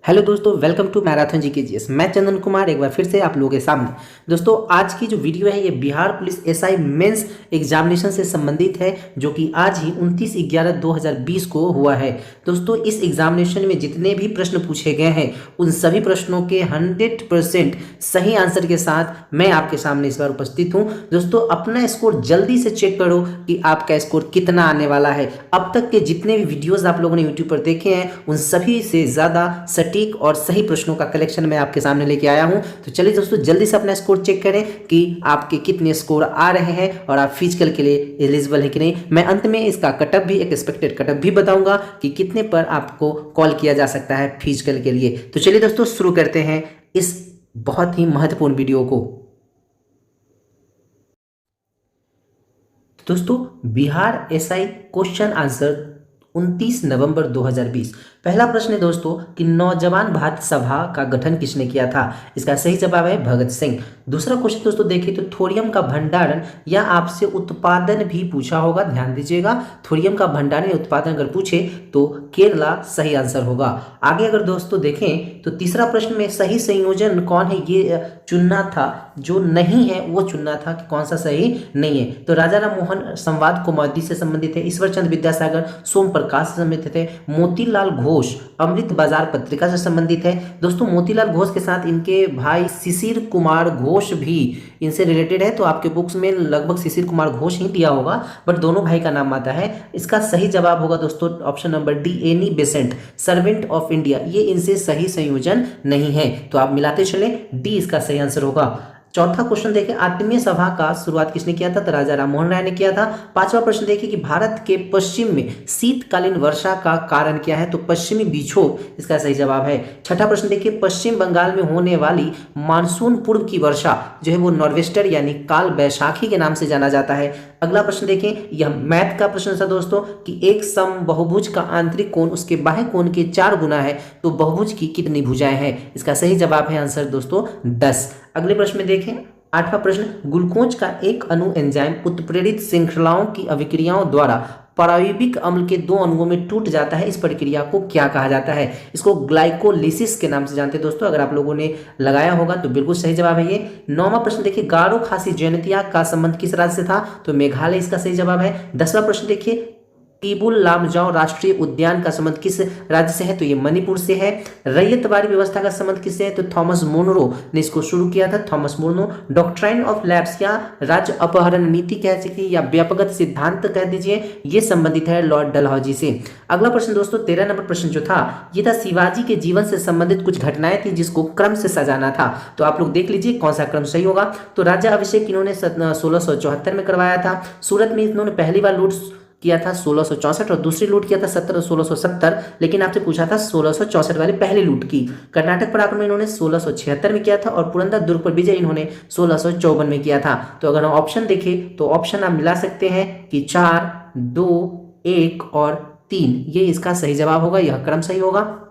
Hello दोस्तों, welcome to marathon जी के GS. मैं चंदन कुमार एक बार फिर से आप लोगों के सामने। दोस्तों, आज की जो वीडियो है ये Bihar police SI mains examination से संबंधित है, जो कि आज ही 29/11/2020 को हुआ है। दोस्तों, इस एग्जामिनेशन में जितने भी प्रश्न पूछे गए हैं उन सभी प्रश्नों के 100% सही आंसर के साथ मैं आपके सामने इस बार उपस्थित हूँ। दोस्तों, अपना स्कोर जल्दी से चेक करो कि आपका स्कोर कितना आने वाला है। अब तक के जितने भी वीडियोज आप लोगों ने यूट्यूब पर देखे हैं उन सभी से ज़्यादा सटीक और सही प्रश्नों का कलेक्शन मैं आपके सामने लेके आया हूं। तो चलिए दोस्तों, जल्दी से अपना स्कोर चेक करें कि आपके कितने स्कोर आ रहे हैं और आप फिजिकल के लिए एलिजिबल है कि नहीं। मैं अंत में इसका कटअप भी, एक एक्सपेक्टेड कटअप भी बताऊंगा कि कितने पर आपको कॉल किया जा सकता है फिजिकल के लिए। तो चलिए दोस्तों, शुरू करते हैं इस बहुत ही महत्वपूर्ण वीडियो को। दोस्तों, बिहार एसआई क्वेश्चन आंसर 29 नवंबर 2020। पहला प्रश्न है दोस्तों कि नौजवान भारत सभा का गठन किसने किया था। इसका सही जवाब है भगत सिंह। दूसरा क्वेश्चन दोस्तों देखिए तो थोरियम का भंडारण या आपसे उत्पादन भी पूछा होगा, ध्यान दीजिएगा। थोरियम का भंडारण या उत्पादन अगर पूछे तो केरला सही आंसर होगा। आगे अगर दोस्तों देखें तो तीसरा प्रश्न में सही संयोजन कौन है ये चुनना था, जो नहीं है वो चुनना था कि कौन सा सही नहीं है। तो राजा राम मोहन संवाद कौमुदी से संबंधित है, ईश्वर चंद्र विद्यासागर सोम प्रकाश से संबंधित है, मोतीलाल घोष अमृत बाजार पत्रिका से संबंधित है। दोस्तों, मोतीलाल घोष के साथ इनके भाई शिशिर कुमार घोष भी इनसे रिलेटेड है। तो आपके बुक्स में लगभग शिशिर कुमार घोष ही दिया होगा, बट दोनों भाई का नाम आता है। इसका सही जवाब होगा दोस्तों option number D, Annie Besant servant of India. ये इनसे सही संयोजन नहीं है, तो आप मिलाते चले, डी इसका सही आंसर होगा। चौथा क्वेश्चन देखिए, आत्मीय सभा का शुरुआत किसने किया था, तो राजा राममोहन राय ने किया था। पांचवा प्रश्न देखिए कि भारत के पश्चिम में शीतकालीन वर्षा का कारण क्या है, तो पश्चिमी विक्षोभ इसका सही जवाब है। छठा प्रश्न देखिए, पश्चिम बंगाल में होने वाली मानसून पूर्व की वर्षा जो है वो नॉर्वेस्टर यानी काल बैशाखी के नाम से जाना जाता है। अगला प्रश्न देखें, यह मैथ का प्रश्न था दोस्तों कि एक समबाहुभुज का आंतरिक कोण उसके बाह्य कोण के 4 गुना है, तो बहुभुज की कितनी भुजाएं हैं। इसका सही जवाब है आंसर दोस्तों 10। अगले प्रश्न में देखें, आठवां प्रश्न, ग्लूकोज का एक अणु एंजाइम उत्प्रेरित श्रृंखलाओं की अभिक्रियाओं द्वारा पारायिक अम्ल के 2 अणुओं में टूट जाता है। इस प्रक्रिया को क्या कहा जाता है। इसको ग्लाइकोलिसिस के नाम से जानते हैं दोस्तों। अगर आप लोगों ने लगाया होगा तो बिल्कुल सही जवाब है ये। 9वां प्रश्न देखिए, गारो खासी जयंतिया का संबंध किस राज्य से था, तो मेघालय इसका सही जवाब है। 10वां प्रश्न देखिए, कीबुल लामजाओ राष्ट्रीय उद्यान का संबंध किस राज्य से है, तो ये मणिपुर से है। रैयतवाड़ी व्यवस्था का संबंध किससे है, तो थॉमस मोनरो ने इसको शुरू किया था, Thomas Munro. Doctrine of lapse या राज्य अपहरण नीति कह सकते या व्यापकगत सिद्धांत कह दीजिए, ये संबंधित है लॉर्ड डलहौजी से। अगला प्रश्न दोस्तों 13 नंबर प्रश्न जो था ये था शिवाजी के जीवन से संबंधित कुछ घटनाएं थी जिसको क्रम से सजाना था। तो आप लोग देख लीजिए कौन सा क्रम सही होगा। तो राज्य अभिषेक इन्होंने 1674 में करवाया था। सूरत में इन्होंने पहली बार लूट किया था 1664 और दूसरी लूट किया था 1670, लेकिन आपसे पूछा था 1664 वाली पहली लूट की। कर्नाटक पर आक्रमण इन्होंने 1676 में किया था और पुरंदर दुर्ग पर विजय इन्होंने 1654 में किया था। तो अगर हम ऑप्शन देखें तो ऑप्शन आप मिला सकते हैं कि 4, 2, 1 और 3, ये इसका सही जवाब होगा, यह क्रम सही होगा।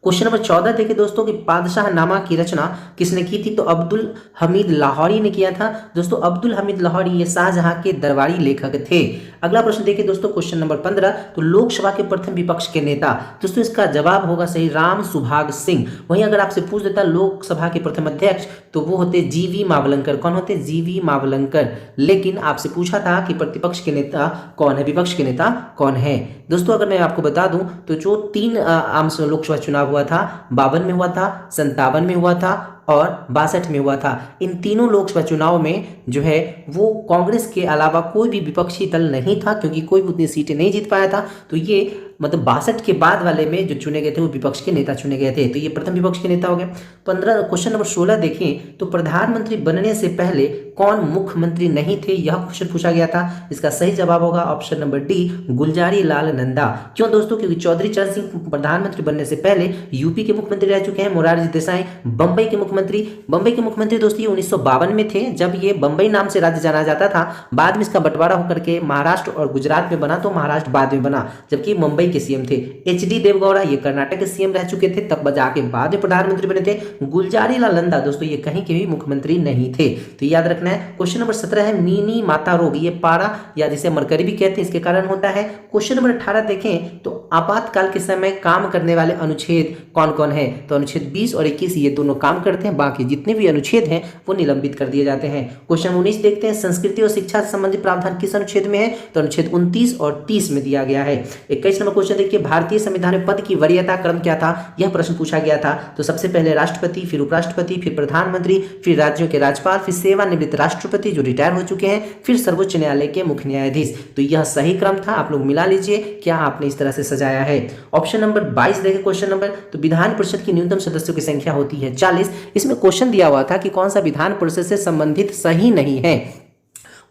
क्वेश्चन नंबर 14 देखिए दोस्तों कि बादशाह नामा की रचना किसने की थी, तो अब्दुल हमीद लाहौरी ने किया था। दोस्तों, अब्दुल हमीद लाहौरी ये शाहजहां के दरबारी लेखक थे। अगला प्रश्न देखिए दोस्तों क्वेश्चन नंबर 15, तो लोकसभा के प्रथम विपक्ष के नेता, दोस्तों इसका जवाब होगा सही राम सुभाग सिंह। वहीं अगर आपसे पूछ देता लोकसभा के प्रथम अध्यक्ष तो वो होते जीवी मावलंकर। कौन होते, जीवी मावलंकर। लेकिन आपसे पूछा था कि प्रतिपक्ष के नेता कौन है, विपक्ष के नेता कौन है। दोस्तों, अगर मैं आपको बता दूं तो जो 3 आम लोकसभा चुनाव हुआ था, 52 में हुआ था, 57 में हुआ था और 62 में हुआ था। इन तीनों लोकसभा चुनाव में जो है वो कांग्रेस के अलावा कोई भी विपक्षी दल नहीं था, क्योंकि कोई भी उतनी सीटें नहीं जीत पाया था। तो ये मतलब 62 के बाद वाले में जो चुने गए थे वो विपक्ष के नेता चुने गए थे, तो ये प्रथम विपक्ष के नेता हो गए। क्वेश्चन नंबर 16 देखें तो प्रधानमंत्री बनने से पहले कौन मुख्यमंत्री नहीं थे, यह क्वेश्चन पूछा गया था। इसका सही जवाब होगा option number D, Gulzari Lal Nanda. क्यों दोस्तों, क्योंकि चौधरी चरण सिंह प्रधानमंत्री बनने से पहले यूपी के मुख्यमंत्री रह चुके हैं। मोरारजी देसाई बंबई के मुख्यमंत्री दोस्तों ये 1952 में थे, जब ये बंबई नाम से राज्य जाना जाता था। बाद में इसका बंटवारा होकर के महाराष्ट्र और गुजरात में बना, तो महाराष्ट्र बाद में बना, जबकि मुंबई मुंबई के सीएम थे। एच.डी. देवगौड़ा ये कर्नाटक के सीएम रह चुके थे, तब जाके बाद में प्रधानमंत्री बने थे। गुलजारीलाल नंदा दोस्तों ये कहीं के भी मुख्यमंत्री नहीं थे, तो याद रखना है। क्वेश्चन नंबर 17 है नीनी माता रोग, ये पारा या जिसे मरकरी भी कहते हैं इसके कारण होता है। क्वेश्चन नंबर 18 देखें तो आपातकाल के समय काम करने वाले अनुच्छेद कौन कौन है, तो अनुच्छेद 20 और 21 ये दोनों काम करते हैं, बाकी जितने भी अनुच्छेद हैं वो निलंबित कर दिए जाते हैं। क्वेश्चन 19 देखते हैं संस्कृति और शिक्षा से संबंधित प्रावधान किस अनुच्छेद में है, तो अनुच्छेद 29 और 30 में दिया गया है। 21 नंबर क्वेश्चन देखिए भारतीय संविधान में पद की वरीयता क्रम क्या था, यह प्रश्न पूछा गया था। तो सबसे पहले राष्ट्रपति, फिर उपराष्ट्रपति, फिर प्रधानमंत्री, फिर राज्यों के राज्यपाल, फिर सेवानिवृत्त राष्ट्रपति जो रिटायर हो चुके हैं, फिर सर्वोच्च न्यायालय के मुख्य न्यायाधीश। तो यह सही क्रम था, आप लोग मिला लीजिए क्या आपने इस तरह से सजाया है। ऑप्शन नंबर 22 देखें क्वेश्चन नंबर, तो विधान परिषद की न्यूनतम सदस्यों की संख्या होती है 40। इसमें क्वेश्चन दिया हुआ था कि कौन सा विधान परिषद से संबंधित सही नहीं है।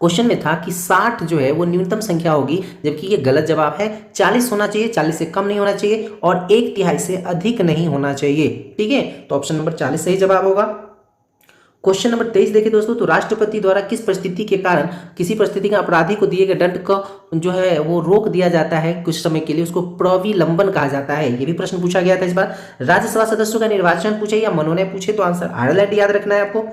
क्वेश्चन में था कि 60 जो है वो न्यूनतम संख्या होगी, जबकि ये गलत जवाब है। 40 होना चाहिए, 40 से कम नहीं होना चाहिए और 1/3 से अधिक नहीं होना चाहिए। ठीक है, तो ऑप्शन नंबर 40 सही जवाब होगा। क्वेश्चन नंबर 23 देखिए दोस्तों, तो राष्ट्रपति द्वारा किस परिस्थिति के कारण किसी परिस्थिति के अपराधी को दिए गए दंड को जो है वो रोक दिया जाता है कुछ समय के लिए, उसको प्रविलंबन कहा जाता है। ये भी प्रश्न पूछा गया था इस बार। राज्यसभा सदस्यों का निर्वाचन पूछे या मनोनयन पूछे, तो आंसर आयरलैंड याद रखना है आपको।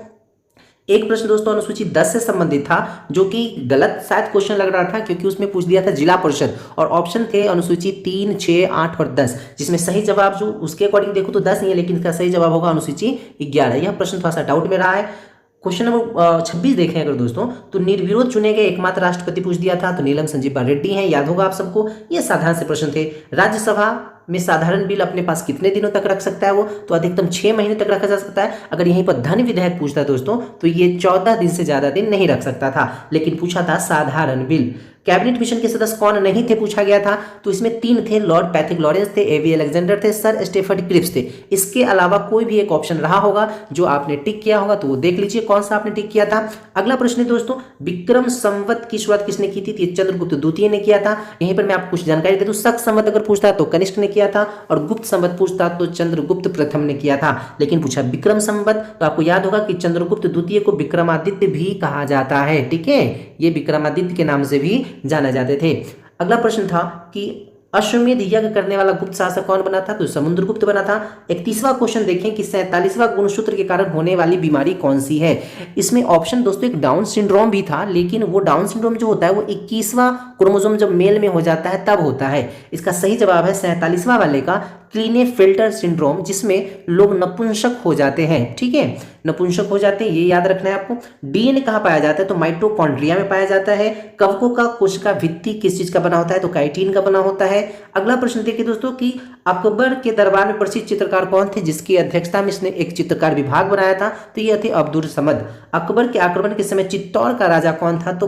एक प्रश्न दोस्तों अनुसूची 10 से संबंधित था, जो कि गलत शायद क्वेश्चन लग रहा था क्योंकि उसमें पूछ दिया था जिला परिषद और ऑप्शन थे अनुसूची 3, 6, 8 और 10, जिसमें सही जवाब जो उसके अकॉर्डिंग देखो तो 10 नहीं है, लेकिन इसका सही जवाब होगा अनुसूची 11। यह प्रश्न थोड़ा सा डाउट में रहा है। क्वेश्चन नंबर 26 देखें अगर दोस्तों, तो निर्विरोध चुने गए एकमात्र राष्ट्रपति पूछ दिया था, तो नीलम संजीवा रेड्डी हैं, याद होगा आप सबको। ये साधारण से प्रश्न थे। राज्यसभा में साधारण बिल अपने पास कितने दिनों तक रख सकता है वो, तो अधिकतम 6 महीने तक रखा जा सकता है। अगर यहीं पर धन विधेयक पूछता दोस्तों तो ये 14 दिन से ज्यादा दिन नहीं रख सकता था, लेकिन पूछा था साधारण बिल। कैबिनेट मिशन के सदस्य कौन नहीं थे पूछा गया था, तो इसमें 3 थे, लॉर्ड पैथिक लॉरेंस थे, एवी अलेक्जेंडर थे, सर स्टेफर्ड क्रिप्स थे। इसके अलावा कोई भी एक ऑप्शन रहा होगा जो आपने टिक किया होगा, तो वो देख लीजिए कौन सा आपने टिक किया था। अगला प्रश्न है दोस्तों, विक्रम संवत की शुरुआत किसने की थी, चंद्रगुप्त द्वितीय ने किया था। यहीं पर मैं आपको कुछ जानकारी दे दूं, शक संवत अगर पूछता तो कनिष्क ने किया था और गुप्त संवत पूछता तो चंद्रगुप्त प्रथम ने किया था, लेकिन पूछा विक्रम संवत तो आपको याद होगा कि चंद्रगुप्त द्वितीय को विक्रमादित्य भी कहा जाता है। ठीक है, ये विक्रमादित्य के नाम से भी जाने जाते थे। अगला प्रश्न था कि अश्वमेध यज्ञ करने वाला गुप्त शासक कौन बना था, तो समुद्रगुप्त बना था। 31वां क्वेश्चन देखें कि 47वां गुणसूत्र के कारण होने वाली बीमारी कौन सी है। इसमें ऑप्शन दोस्तों एक डाउन सिंड्रोम भी था, लेकिन वो डाउन सिंड्रोम जो होता है वो 21वां क्रोमोसोम जब मेल में हो जाता है तब होता है। इसका सही जवाब है 47वां वाले का क्लीनेफेल्टर सिंड्रोम, जिसमें लोग नपुंसक हो जाते हैं। ठीक है, नपुंसक हो जाते हैं, ये याद रखना है आपको। डीएनए कहाँ पाया जाता है, तो माइटोकॉन्ड्रिया में पाया जाता है। कवकों का कोशिका भित्ति किस चीज का बना होता है, तो काइटिन का बना होता है। अगला प्रश्न देखिए दोस्तों कि अकबर के दरबार में प्रसिद्ध चित्रकार कौन थे जिसकी अध्यक्षता में इसने एक चित्रकार विभाग बनाया था, तो ये थे अब्दुल समद। अकबर के आक्रमण के समय चित्तौड़ का राजा कौन था, तो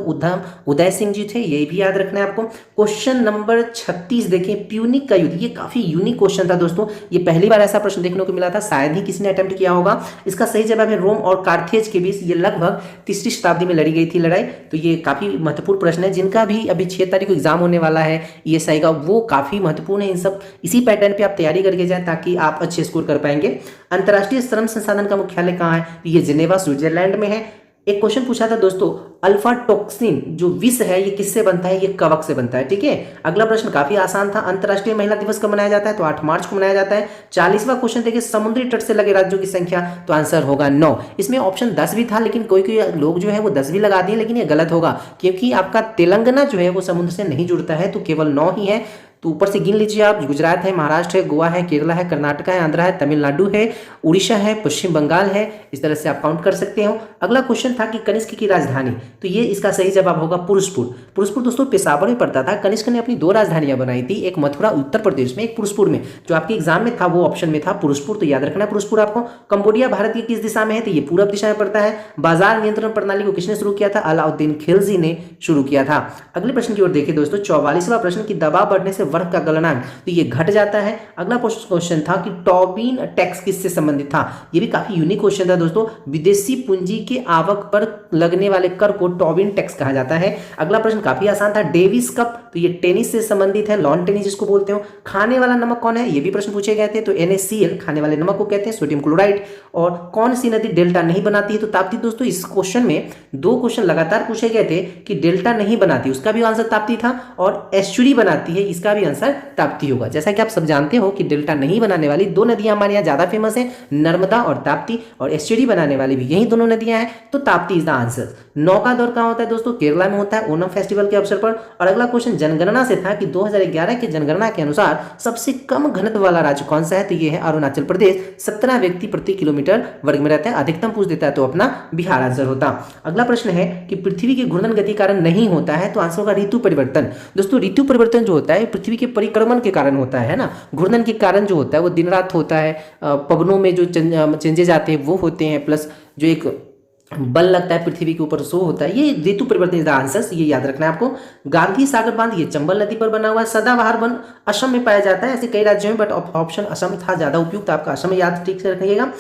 उदय सिंह जी थे, ये भी याद रखना है आपको। क्वेश्चन नंबर 36 देखें, प्यूनिक का युद्ध, ये काफी यूनिक क्वेश्चन था दोस्तों, ये पहली बार ऐसा प्रश्न देखने को मिला था, शायद ही किसी ने अटेम्प्ट किया होगा। इसका सही जवाब है रोम और कार्थेज के बीच ये लगभग 3री शताब्दी में लड़ी गई थी लड़ाई। तो ये काफी महत्वपूर्ण प्रश्न है, जिनका भी अभी 6 तारीख को एग्जाम होने वाला है ईएसआई का, वो काफी महत्वपूर्ण है। इन सब इसी पैटर्न पे आप तैयारी करके जाएं ताकि आप अच्छे स्कोर कर पाएंगे। अंतर्राष्ट्रीय श्रम संसाधन का मुख्यालय कहाँ है, ये जिनेवा स्विट्जरलैंड में है। एक क्वेश्चन पूछा था दोस्तों, अल्फा टॉक्सिन जो विष है ये किससे बनता है, ये कवक से बनता है। ठीक है, अगला प्रश्न काफी आसान था, अंतर्राष्ट्रीय महिला दिवस कब मनाया जाता है, तो 8 मार्च को मनाया जाता है। 40वां क्वेश्चन देखिए, समुद्री तट से लगे राज्यों की संख्या, तो आंसर होगा 9। इसमें ऑप्शन 10 भी था, लेकिन कोई कोई लोग जो है वो 10 भी लगा दिए, लेकिन ये गलत होगा क्योंकि आपका तेलंगाना जो है वो समुद्र से नहीं जुड़ता है, तो केवल 9 ही है। तो ऊपर से गिन लीजिए आप, गुजरात है, महाराष्ट्र है, गोवा है, केरला है, कर्नाटक है, आंध्रा है, तमिलनाडु है, उड़ीसा है, पश्चिम बंगाल है। इस तरह से आप काउंट कर सकते हो। अगला क्वेश्चन था कि कनिष्क की राजधानी, तो ये इसका सही जवाब होगा पुरुषपुर। पुरुषपुर दोस्तों पेशावर में पड़ता था। कनिष्क ने अपनी 2 राजधानियां बनाई थी, एक मथुरा उत्तर प्रदेश में, एक पुरुषपुर में। जो आपके एग्जाम में था वो ऑप्शन में था पुरुषपुर, तो याद रखना पुरुषपुर आपको। कंबोडिया भारत की किस दिशा में है, तो ये पूरब दिशा में पड़ता है। बाजार नियंत्रण प्रणाली को किसने शुरू किया था, अलाउद्दीन खिलजी ने शुरू किया था। अगले प्रश्न की ओर देखिए दोस्तों, 44वां प्रश्न की दबाव बढ़ने से वर्ग का गलनांक, तो ये घट जाता है। अगला क्वेश्चन था कि टोबिन टैक्स किससे संबंधित था, ये भी काफी यूनिक क्वेश्चन था दोस्तों। विदेशी पूंजी के आवक पर लगने वाले कर को टोबिन टैक्स कहा जाता है। अगला प्रश्न काफी आसान था, डेविस कप, तो ये टेनिस से संबंधित है, लॉन टेनिस जिसको बोलते हो। खाने वाला नमक कौन है, ये भी प्रश्न पूछे गए थे, तो NaCl खाने वाले नमक को कहते हैं, सोडियम क्लोराइड। और कौन सी नदी डेल्टा नहीं बनाती है, तो ताप्ती। दोस्तों इस क्वेश्चन में 2 क्वेश्चन लगातार पूछे गए थे कि डेल्टा नहीं बनाती, उसका भी आंसर ताप्ती था, और एस्चुरी बनाती है, इसका भी भी आंसर ताप्ती होगा। जैसा कि आप सब जानते हो कि डेल्टा नहीं बनाने वाली दो नदियां हमारे यहाँ ज्यादा फेमस है, नर्मदा और ताप्ती, और एस्चुरी बनाने वाली भी यही दोनों नदियां हैं, तो ताप्ती इज द आंसर। नौका दौर कहाँ होता है दोस्तों? केरला में होता है ओणम फेस्टिवल के अवसर पर। और अगला क्वेश्चन जनगणना से था कि 2011 की जनगणना के अनुसार सबसे कम घनत्व वाला राज्य कौन सा है? तो ये है अरुणाचल प्रदेश। 17 व्यक्ति प्रति किलोमीटर वर्ग में रहते हैं। अधिकतम पूछ देता है तो अपना बिहार आंसर होता। अगला प्रश्न है कि पृथ्वी की घूर्णन गति कारण नहीं होता है, तो आंसर होगा ऋतु परिवर्तन। दोस्तों ऋतु परिवर्तन जो होता है पृथ्वी के परिक्रमण के कारण होता है ना। घूर्णन के कारण जो होता है वो दिन रात होता है, पवनों में जो चेंजेज आते हैं वो होते हैं, प्लस जो एक बल लगता है पृथ्वी के ऊपर सो होता है, ये ऋतु परिवर्तन इज द आंसर, ये याद रखना है आपको। गांधी सागर बांध ये चंबल नदी पर बना हुआ है। सदाबहार वन असम में पाया जाता है, ऐसे कई राज्यों में, बट ऑप्शन असम था ज्यादा उपयुक्त, आपका असम याद ठीक से रखिएगा।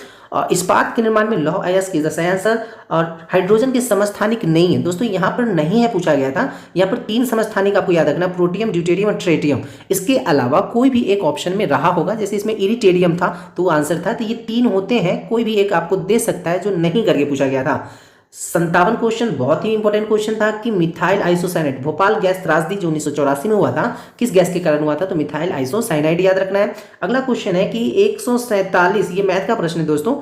इस्पात के निर्माण में लौह अयस्क इज द सही आंसर। और हाइड्रोजन के समस्थानिक नहीं है दोस्तों, यहाँ पर नहीं है पूछा गया था। यहाँ पर 3 समस्थानिक आपको याद रखना, प्रोटियम, ड्यूटेरियम और ट्रेटियम। इसके अलावा कोई भी एक ऑप्शन में रहा होगा, जैसे इसमें इरिटेरियम था तो वो आंसर था। तो ये 3 होते हैं, कोई भी एक आपको दे सकता है जो नहीं करके पूछा गया था। 57 क्वेश्चन बहुत ही इंपॉर्टेंट क्वेश्चन था कि मिथाइल आइसोसाइनाइड भोपाल गैस त्रासदी जो 1984 में हुआ था, किस गैस के कारण हुआ था? तो मिथाइल आइसोसाइनाइड याद रखना है। अगला क्वेश्चन है कि 147, ये मैथ का प्रश्न है दोस्तों,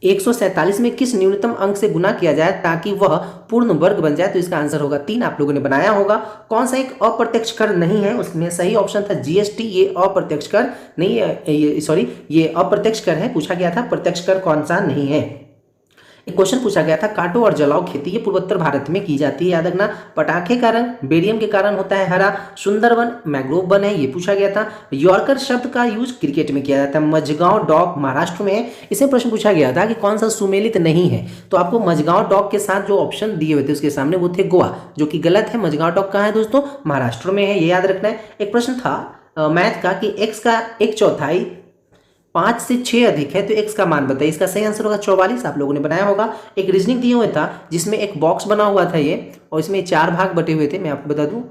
147 में किस न्यूनतम अंक से गुना किया जाए ताकि वह पूर्ण वर्ग बन जाए? तो इसका आंसर होगा 3। आप लोगों ने बनाया होगा। कौन सा एक अप्रत्यक्ष कर नहीं है? उसमें सही ऑप्शन था जीएसटी, ये अप्रत्यक्ष कर नहीं है, ये अप्रत्यक्ष कर है, पूछा गया था प्रत्यक्ष कर कौन सा नहीं है। एक क्वेश्चन पूछा गया था काटो और जलाओ खेती ये पूर्वोत्तर भारत में की जाती है, याद रखना। पटाखे का रंग बेरियम के कारण होता है हरा। सुंदरवन मैंग्रोव वन है, ये पूछा गया था। यॉर्कर शब्द का यूज क्रिकेट में किया जाता है। मजगांव डॉग महाराष्ट्र में है। इसमें प्रश्न पूछा गया था कि कौन सा सुमेलित नहीं है, तो आपको मजगांव डॉग के साथ जो ऑप्शन दिए हुए थे उसके सामने वो थे गोवा, जो कि गलत है। मजगांव डॉग कहाँ है दोस्तों? महाराष्ट्र में है, ये याद रखना है। एक प्रश्न था मैथ का कि x का 1/4 5 से 6 अधिक है तो x का मान बताइए। इसका सही आंसर होगा 44। आप लोगों ने बनाया होगा। एक रीजनिंग दिया हुआ था जिसमें एक बॉक्स बना हुआ था ये, और इसमें 4 भाग बटे हुए थे। मैं आपको बता दूं,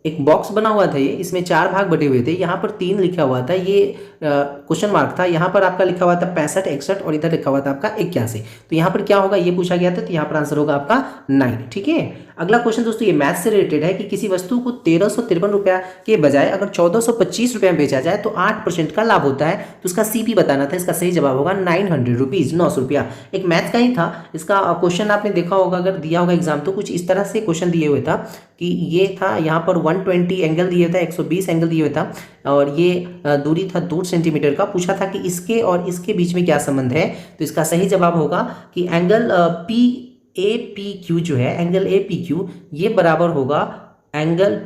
एक बॉक्स बना हुआ था ये, इसमें 4 भाग बटे हुए थे। यहाँ पर 3 लिखा हुआ था, ये क्वेश्चन मार्क था। यहाँ पर आपका लिखा हुआ था 65, 61 और इधर लिखा हुआ था आपका 81। तो यहाँ पर क्या होगा ये पूछा गया था, तो यहाँ पर आंसर होगा आपका 9। ठीक है। अगला क्वेश्चन दोस्तों ये मैथ से रिलेटेड है कि किसी वस्तु को 1353 रुपया के बजाय अगर 1425 रुपये में बेचा जाए तो 8% का लाभ होता है, तो उसका सीपी बताना था। इसका सही जवाब होगा 900 रुपीज, 900 रुपया। एक मैथ का ही था, इसका क्वेश्चन आपने देखा होगा अगर दिया होगा एग्जाम, तो कुछ इस तरह से क्वेश्चन दिए हुए था कि ये था यहाँ पर 120 एंगल दिए था, 120 एंगल दिए हुए था, और ये दूरी था 2 सेंटीमीटर का। पूछा था कि इसके और इसके बीच में क्या संबंध है, तो इसका सही जवाब होगा कि एंगल PAPQ जो है, एंगल APQ ये बराबर होगा एंगल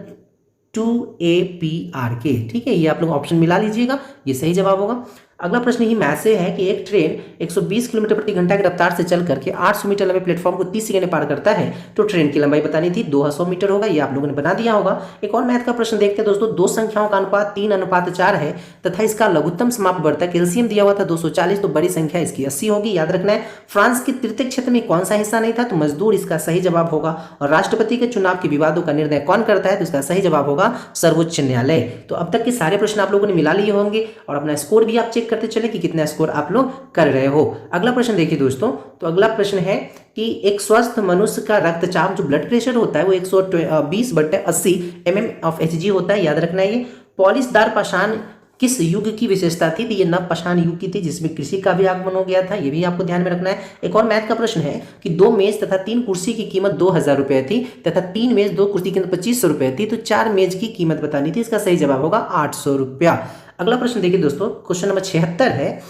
2APR के। ठीक है, ये आप लोग ऑप्शन मिला लीजिएगा, ये सही जवाब होगा। अगला प्रश्न ही मैथ से है कि एक ट्रेन 120 किलोमीटर प्रति घंटा की रफ्तार से चल करके 800 मीटर लंबे प्लेटफॉर्म को 30 सेकंड में पार करता है, तो ट्रेन की लंबाई बतानी थी, 200 मीटर होगा, ये आप लोगों ने बना दिया होगा। एक और मैथ का प्रश्न देखते हैं दोस्तों। 2 संख्याओं का अनुपात 3:4 है तथा इसका लघुत्तम समापवर्तक कैल्शियम दिया हुआ था 240, तो बड़ी संख्या इसकी 80 होगी, याद रखना है। फ्रांस के तृतीय क्षेत्र में कौन सा हिस्सा नहीं था, तो मजदूर इसका सही जवाब होगा। और राष्ट्रपति के चुनाव के विवादों का निर्णय कौन करता है, तो इसका सही जवाब होगा सर्वोच्च न्यायालय। तो अब तक के सारे प्रश्न आप लोगों ने मिला लिए होंगे, और अपना स्कोर भी आप चेक करते चले कि कितना स्कोर आप लोग कर रहे हो। अगला प्रश्न देखिए दोस्तों, तो अगला प्रश्न है कि एक स्वस्थ मनुष्य का रक्तचाप जो ब्लड प्रेशर होता है वो 120/80 mmHg होता है, याद रखना है। ये पॉलिशदार पाषाण किस युग की विशेषता थी, तो ये नव पाषाण युग की थी जिसमें कृषि का भी आगमन हो गया था, ये भी आपको ध्यान में रखना है। एक और मैथ का प्रश्न है कि 2 मेज तथा 3 कुर्सी की कीमत 2000 रुपये थी तथा 3 मेज 2 कुर्सी की कीमत 2500 रुपये थी, तो 4 मेज की कीमत बतानी थी, इसका सही जवाब होगा 800 रुपया। अगला प्रश्न देखिए दोस्तों, क्वेश्चन नंबर 76 है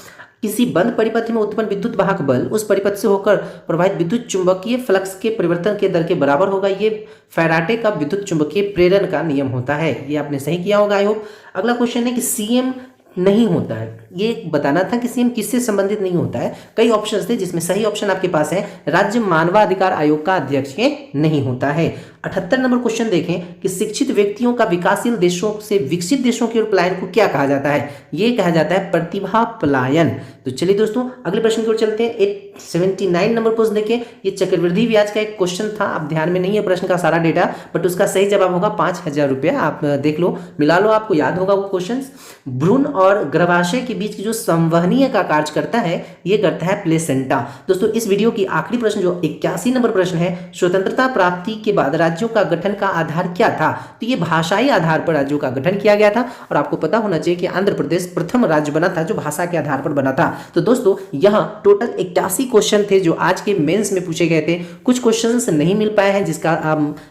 किसी बंद परिपथ में उत्पन्न विद्युत वाहक बल उस परिपथ से होकर प्रवाहित विद्युत चुंबकीय फ्लक्स के परिवर्तन के दर के बराबर होगा, ये फैराडे का विद्युत चुंबकीय प्रेरण का नियम होता है, ये आपने सही किया होगा आई होप। अगला क्वेश्चन है कि सीएम नहीं होता है, ये बताना था कि सीएम किससे संबंधित नहीं होता है। कई ऑप्शंस थे जिसमें सही ऑप्शन आपके पास है राज्य मानवाधिकार आयोग का अध्यक्ष ये नहीं होता है। 78 नंबर क्वेश्चन देखें कि शिक्षित व्यक्तियों का विकासशील देशों से विकसित देशों की ओर पलायन को क्या कहा जाता है, ये कहा जाता है प्रतिभा पलायन। तो चलिए दोस्तों अगले प्रश्न की ओर चलते हैं। 79 नंबर प्रश्न देखिए, ये चक्रवृद्धि ब्याज का एक क्वेश्चन था, अब ध्यान में नहीं है प्रश्न का सारा डेटा, बट उसका सही जवाब होगा 5000 रुपया। आप देख लो, मिला लो, आपको याद होगा वो क्वेश्चन। भ्रूण और गर्भाशय के बीच की जो संवहनीय का कार्य करता है ये करता है प्लेसेंटा। दोस्तों इस वीडियो की आखिरी प्रश्न जो 81 नंबर प्रश्न है, स्वतंत्रता प्राप्ति के बाद राज्य राज्यों का गठन का आधार क्या था? तो ये भाषाई आधार पर राज्यों का गठन किया गया था। और आपको पता होना चाहिए कि आंध्र प्रदेश प्रथम राज्य बना था जो भाषा के आधार पर बना था। तो दोस्तों यहाँ टोटल 81 क्वेश्चन थे जो आज के मेंस में पूछे गए थे। कुछ क्वेश्चंस नहीं मिल पाए हैं जिसका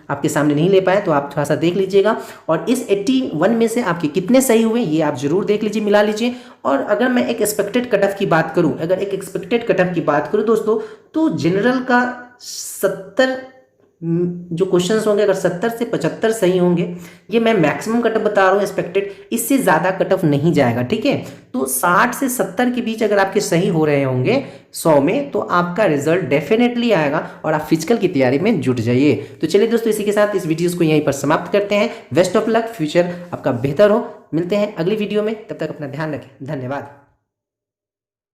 आपके सामने नहीं ले पाए, तो आप थोड़ा सा देख लीजिएगा। और इस 81 में से आपके कितने सही हुए ये आप जरूर देख लीजिए, मिला लीजिए। और अगर मैं एक एक्सपेक्टेड कट ऑफ की बात करूं, दोस्तों, तो जनरल का 70 जो क्वेश्चंस होंगे, अगर 70 से 75 सही होंगे, ये मैं मैक्सिमम कट ऑफ बता रहा हूँ एक्सपेक्टेड, इससे ज़्यादा कट ऑफ नहीं जाएगा, ठीक है। तो 60 से 70 के बीच अगर आपके सही हो रहे होंगे 100 में, तो आपका रिजल्ट डेफिनेटली आएगा और आप फिजिकल की तैयारी में जुट जाइए। तो चलिए दोस्तों, इसी के साथ इस वीडियोज़ को यहीं पर समाप्त करते हैं। बेस्ट ऑफ लक, फ्यूचर आपका बेहतर हो। मिलते हैं अगली वीडियो में, तब तक अपना ध्यान रखें। धन्यवाद।